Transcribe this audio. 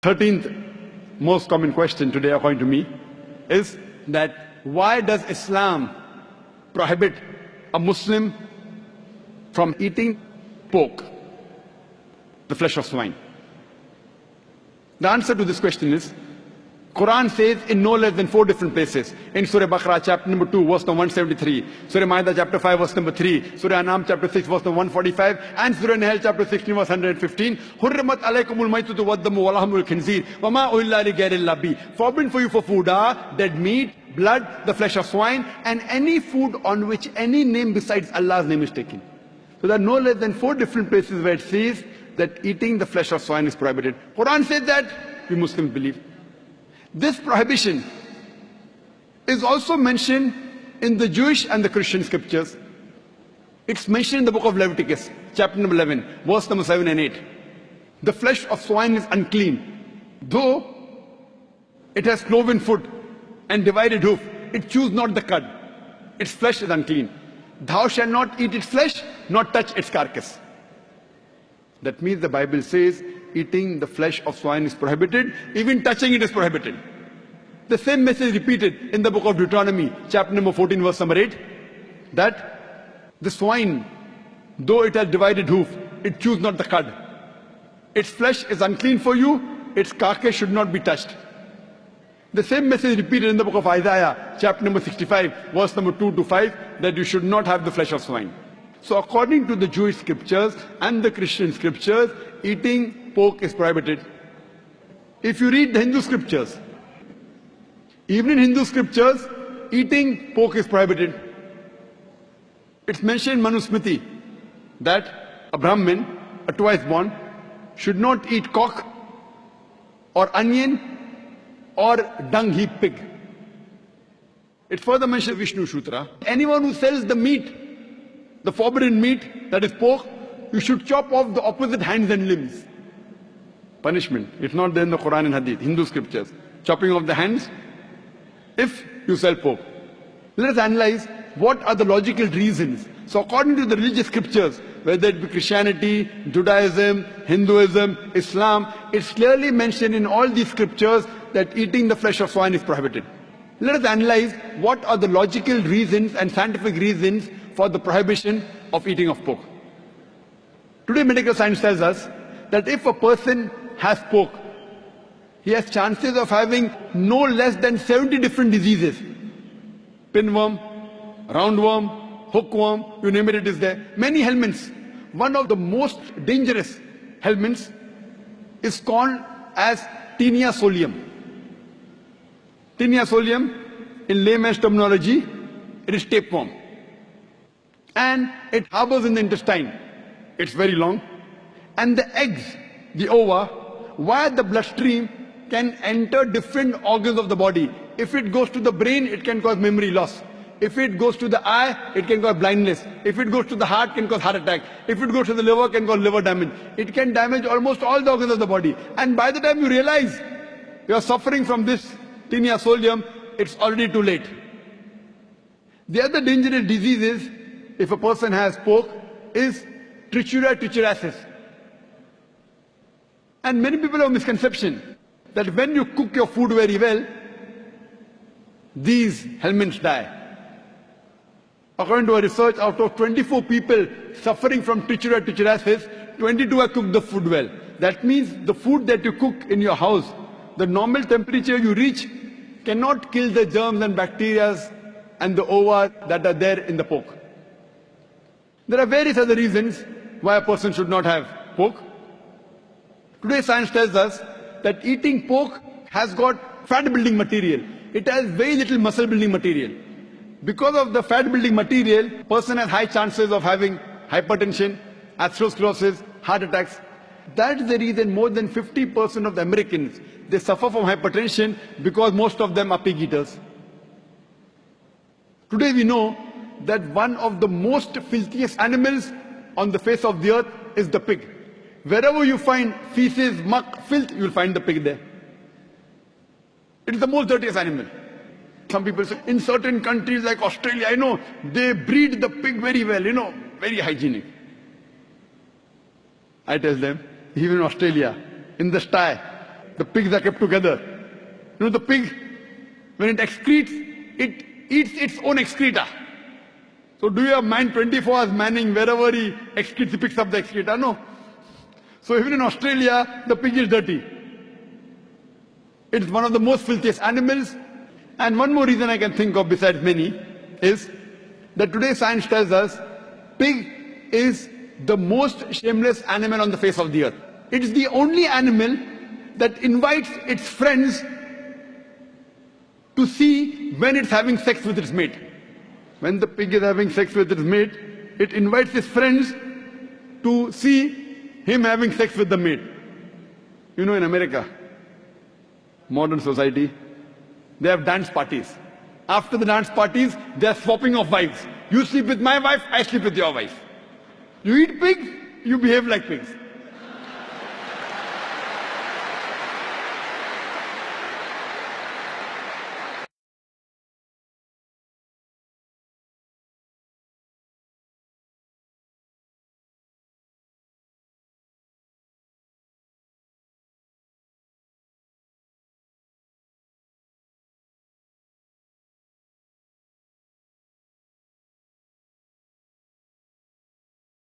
13th most common question today, according to me, is that why does Islam prohibit a Muslim from eating pork, the flesh of swine? The answer to this question is, Quran says in no less than 4 different places. In Surah Baqarah chapter number 2 verse number 173, Surah Maida chapter 5 verse number 3, Surah Anam chapter 6 verse number 145, and Surah Nahl chapter 16 verse 115, Hurrimat alaykumul maytatu waddamu wa lahmul khinzir wa ma uhilla li ghayrillah bi. Forbidden for you for food are dead meat, blood, the flesh of swine, and any food on which any name besides Allah's name is taken. So there are no less than 4 different places where it says that eating the flesh of swine is prohibited. Quran says that, we Muslims believe. This prohibition is also mentioned in the Jewish and the Christian scriptures. It's mentioned in the book of Leviticus, chapter number 11, verse number 7 and 8. The flesh of swine is unclean. Though it has cloven foot and divided hoof, it chews not the cud. Its flesh is unclean. Thou shalt not eat its flesh, nor touch its carcass. That means the Bible says eating the flesh of swine is prohibited, even touching it is prohibited. The same message repeated in the book of Deuteronomy, chapter number 14, verse number 8, that the swine, though it has divided hoof, it chews not the cud. Its flesh is unclean for you, its carcass should not be touched. The same message repeated in the book of Isaiah, chapter number 65, verse number 2 to 5, that you should not have the flesh of swine. So according to the Jewish scriptures and the Christian scriptures, eating pork is prohibited. If you read the Hindu scriptures, even in Hindu scriptures, eating pork is prohibited. It's mentioned in Manusmriti that a Brahmin, a twice born, should not eat cock or onion or dung heap pig. It's further mentioned in Vishnu Sutra. Anyone who sells the meat, the forbidden meat, that is pork, you should chop off the opposite hands and limbs. Punishment. It's not there in the Quran and Hadith, Hindu scriptures. Chopping off the hands if you sell pork. Let us analyze what are the logical reasons. So according to the religious scriptures, whether it be Christianity, Judaism, Hinduism, Islam, it's clearly mentioned in all these scriptures that eating the flesh of swine is prohibited. Let us analyze what are the logical reasons and scientific reasons for the prohibition of eating of pork. Today medical science tells us that if a person has pork, he has chances of having no less than 70 different diseases. Pinworm, roundworm, hookworm, you name it, it is there. Many helminths. One of the most dangerous helminths is called as Taenia solium. Taenia solium, in layman's terminology, it is tapeworm. And it harbors in the intestine. It's very long. And the eggs, the ova, via the bloodstream can enter different organs of the body. If it goes to the brain, it can cause memory loss. If it goes to the eye, it can cause blindness. If it goes to the heart, it can cause heart attack. If it goes to the liver, it can cause liver damage. It can damage almost all the organs of the body. And by the time you realize you are suffering from this Taenia solium, it's already too late. The other dangerous disease is, if a person has pork, is trichuria trichuriasis. And many people have a misconception that when you cook your food very well, these helminths die. According to a research, out of 24 people suffering from trichuria trichuriasis, 22 have cooked the food well. That means the food that you cook in your house, the normal temperature you reach cannot kill the germs and bacteria and the ova that are there in the pork. There are various other reasons why a person should not have pork. Today science tells us that eating pork has got fat building material. It has very little muscle building material. Because of the fat building material, person has high chances of having hypertension, atherosclerosis, heart attacks. That's the reason more than 50% of the Americans, they suffer from hypertension because most of them are pig eaters. Today we know that one of the most filthiest animals on the face of the earth is the pig. Wherever you find feces, muck, filth, you will find the pig there. It is the most dirtiest animal. Some people say, in certain countries like Australia, I know, they breed the pig very well, very hygienic. I tell them, even in Australia, in the sty, The pigs are kept together. You know, the pig, when it excretes, it eats its own excreta. So do you have man 24 hours manning wherever he excretes, he picks up the excreta? No. So even in Australia, the pig is dirty. It's one of the most filthiest animals. And one more reason I can think of besides many is that today science tells us pig is the most shameless animal on the face of the earth. It's the only animal that invites its friends to see when it's having sex with its mate. When the pig is having sex with its mate, it invites its friends to see him having sex with the mate. You know, in America, modern society, they have dance parties. After the dance parties, they are swapping of wives. You sleep with my wife, I sleep with your wife. You eat pig, you behave like pigs.